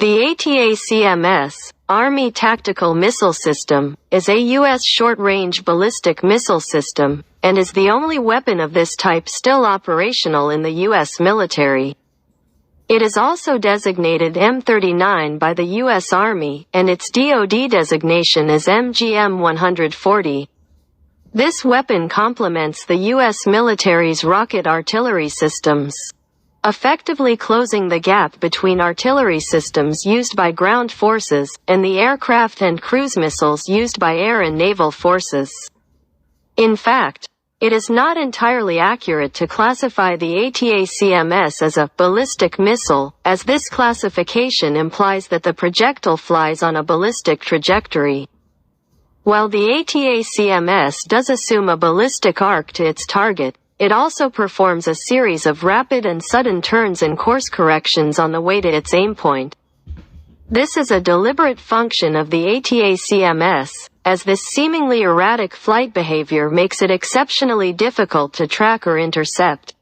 The ATACMS, Army Tactical Missile System, is a U.S. short-range ballistic missile system, and is the only weapon of this type still operational in the U.S. military. It is also designated M39 by the U.S. Army, and its DoD designation is MGM-140. This weapon complements the U.S. military's rocket artillery systems, effectively closing the gap between artillery systems used by ground forces and the aircraft and cruise missiles used by air and naval forces. In fact, it is not entirely accurate to classify the ATACMS as a ballistic missile, as this classification implies that the projectile flies on a ballistic trajectory. While the ATACMS does assume a ballistic arc to its target, it also performs a series of rapid and sudden turns and course corrections on the way to its aim point. This is a deliberate function of the ATACMS, as this seemingly erratic flight behavior makes it exceptionally difficult to track or intercept.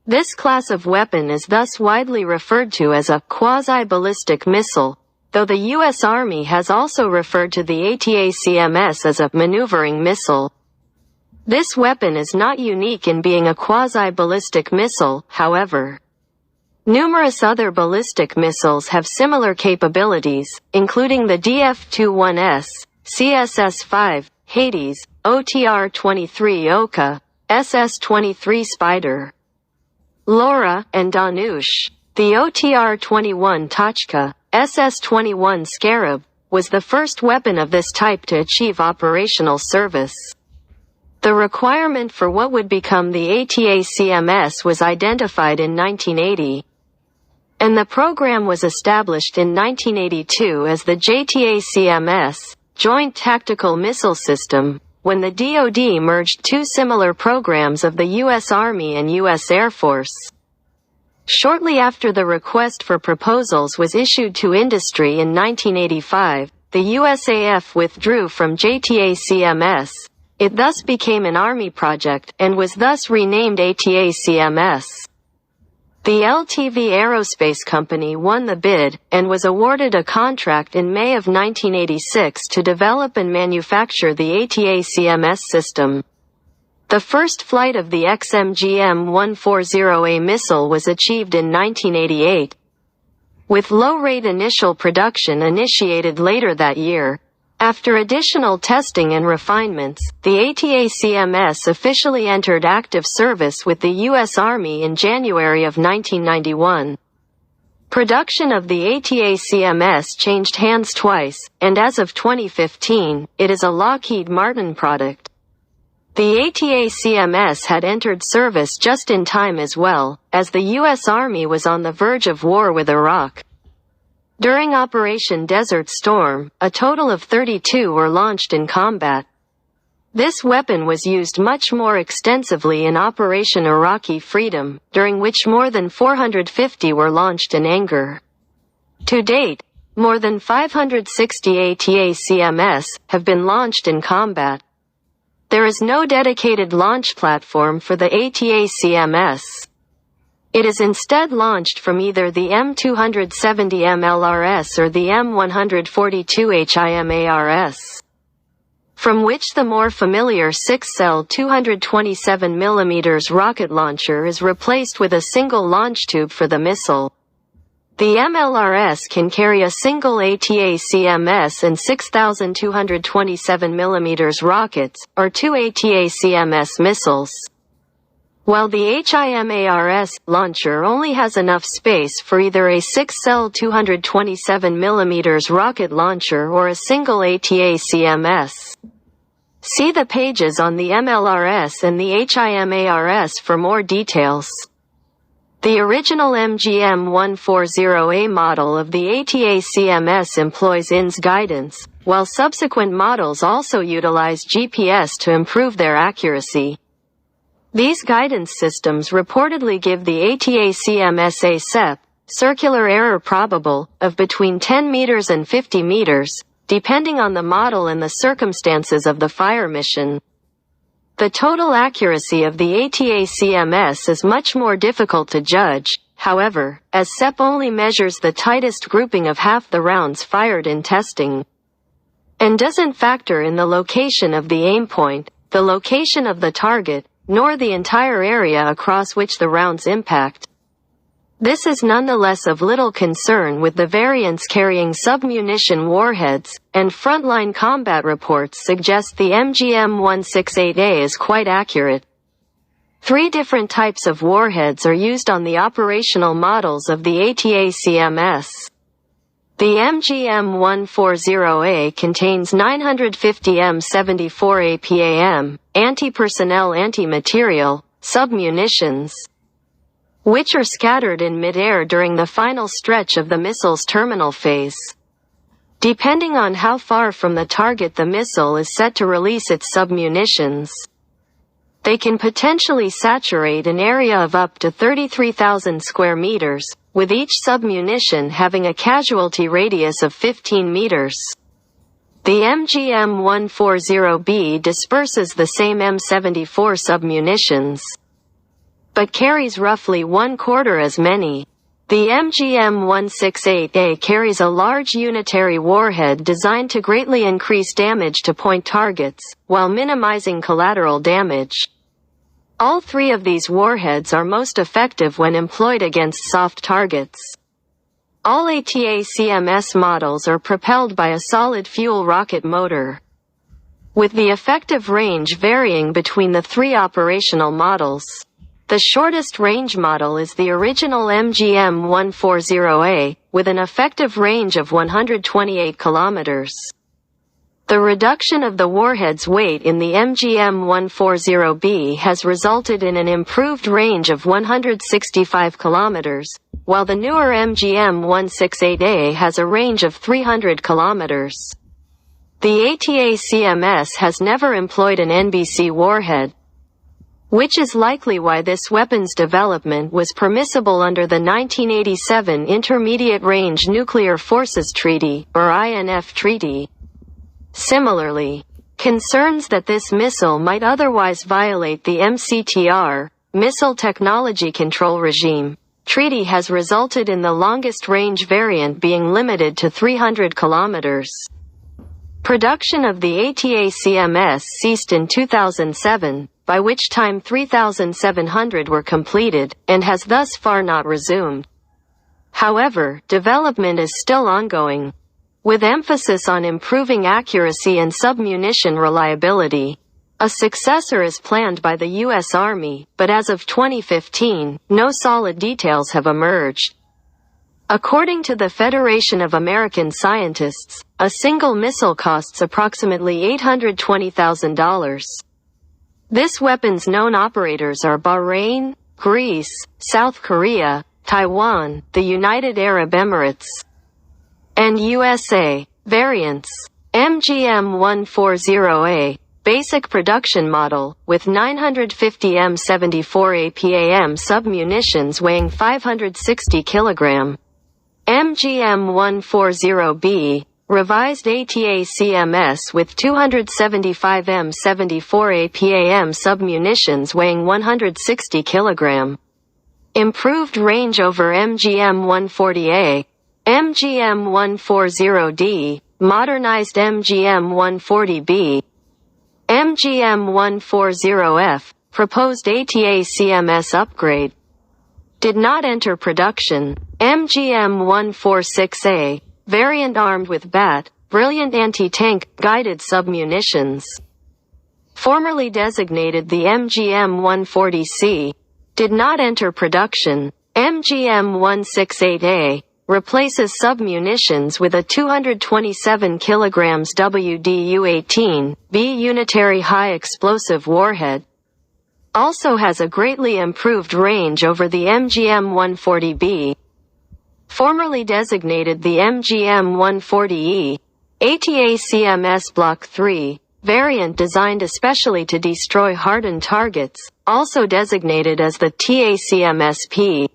This class of weapon is thus widely referred to as a quasi-ballistic missile, though the U.S. Army has also referred to the ATACMS as a maneuvering missile. This weapon is not unique in being a quasi-ballistic missile, however. Numerous other ballistic missiles have similar capabilities, including the DF-21S, CSS-5, Hades, OTR-23 Oka, SS-23 Spider, Laura, and Danush. The OTR-21 Tachka, SS-21 Scarab, was the first weapon of this type to achieve operational service. The requirement for what would become the ATACMS was identified in 1980, and the program was established in 1982 as the JTACMS, Joint Tactical Missile System, when the DoD merged two similar programs of the U.S. Army and U.S. Air Force. Shortly after the request for proposals was issued to industry in 1985, the USAF withdrew from JTACMS. It thus became an Army project, and was thus renamed ATACMS. The LTV Aerospace Company won the bid, and was awarded a contract in May of 1986 to develop and manufacture the ATACMS system. The first flight of the MGM-140A missile was achieved in 1988. With low-rate initial production initiated later that year, after additional testing and refinements, the ATACMS officially entered active service with the U.S. Army in January of 1991. Production of the ATACMS changed hands twice, and as of 2015, it is a Lockheed Martin product. The ATACMS had entered service just in time as well, as the U.S. Army was on the verge of war with Iraq. During Operation Desert Storm, a total of 32 were launched in combat. This weapon was used much more extensively in Operation Iraqi Freedom, during which more than 450 were launched in anger. To date, more than 560 ATACMS have been launched in combat. There is no dedicated launch platform for the ATACMS. It is instead launched from either the M270 MLRS or the M142 HIMARS, from which the more familiar 6-cell 227mm rocket launcher is replaced with a single launch tube for the missile. The MLRS can carry a single ATACMS and 6,227mm rockets, or two ATACMS missiles, while the HIMARS launcher only has enough space for either a 6-cell 227mm rocket launcher or a single ATACMS. See the pages on the MLRS and the HIMARS for more details. The original MGM-140A model of the ATACMS employs INS guidance, while subsequent models also utilize GPS to improve their accuracy. These guidance systems reportedly give the ATACMS a CEP, circular error probable, of between 10 meters and 50 meters, depending on the model and the circumstances of the fire mission. The total accuracy of the ATACMS is much more difficult to judge. however, as CEP only measures the tightest grouping of half the rounds fired in testing, and doesn't factor in the location of the aim point, the location of the target, nor the entire area across which the rounds impact. This is nonetheless of little concern with the variants carrying submunition warheads, and frontline combat reports suggest the MGM-168A is quite accurate. 3 different types of warheads are used on the operational models of the ATACMS. The MGM-140A contains 950 M74 APAM, anti-personnel anti-material, submunitions, which are scattered in mid-air during the final stretch of the missile's terminal phase. Depending on how far from the target the missile is set to release its submunitions, they can potentially saturate an area of up to 33,000 square meters, with each submunition having a casualty radius of 15 meters. The MGM-140B disperses the same M74 submunitions, but carries roughly 1/4 as many. The MGM-168A carries a large unitary warhead designed to greatly increase damage to point targets, while minimizing collateral damage. All 3 of these warheads are most effective when employed against soft targets. All ATACMS models are propelled by a solid fuel rocket motor, with the effective range varying between the 3 operational models. The shortest range model is the original MGM-140A, with an effective range of 128 kilometers. The reduction of the warhead's weight in the MGM-140B has resulted in an improved range of 165 kilometers, while the newer MGM-168A has a range of 300 kilometers. The ATACMS has never employed an NBC warhead, which is likely why this weapon's development was permissible under the 1987 Intermediate Range Nuclear Forces Treaty, or INF Treaty. Similarly, concerns that this missile might otherwise violate the MCTR, Missile Technology Control Regime, treaty has resulted in the longest range variant being limited to 300 kilometers. Production of the ATACMS ceased in 2007, by which time 3,700 were completed, and has thus far not resumed. However, development is still ongoing, with emphasis on improving accuracy and submunition reliability. A successor is planned by the U.S. Army, but as of 2015, no solid details have emerged. According to the Federation of American Scientists, a single missile costs approximately $820,000. This weapon's known operators are Bahrain, Greece, South Korea, Taiwan, the United Arab Emirates, and USA. Variants: MGM-140A, basic production model, with 950 M74 APAM submunitions weighing 560 kg. MGM-140B, revised ATACMS with 275 M74 APAM submunitions weighing 160 kg. Improved range over MGM-140A. MGM-140D, modernized MGM-140B. MGM-140F, proposed ATACMS upgrade, did not enter production. MGM-146A, variant armed with BAT, brilliant anti-tank, guided submunitions, formerly designated the MGM-140C, did not enter production. MGM-168A, replaces submunitions with a 227 kg WDU-18B unitary high-explosive warhead. Also has a greatly improved range over the MGM-140B, formerly designated the MGM-140E. ATACMS Block 3, variant designed especially to destroy hardened targets, also designated as the TACMS-P,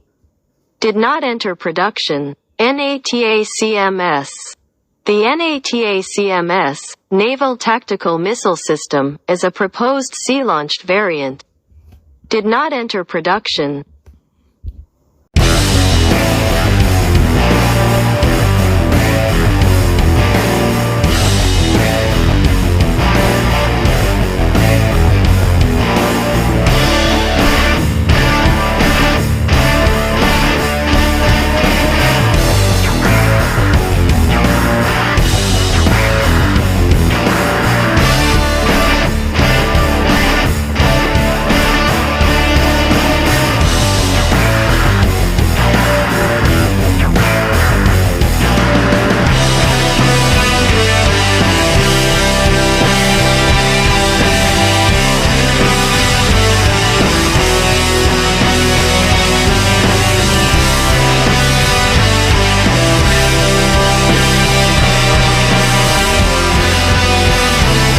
did not enter production. NATACMS. The NATACMS, Naval Tactical Missile System, is a proposed sea-launched variant, did not enter production.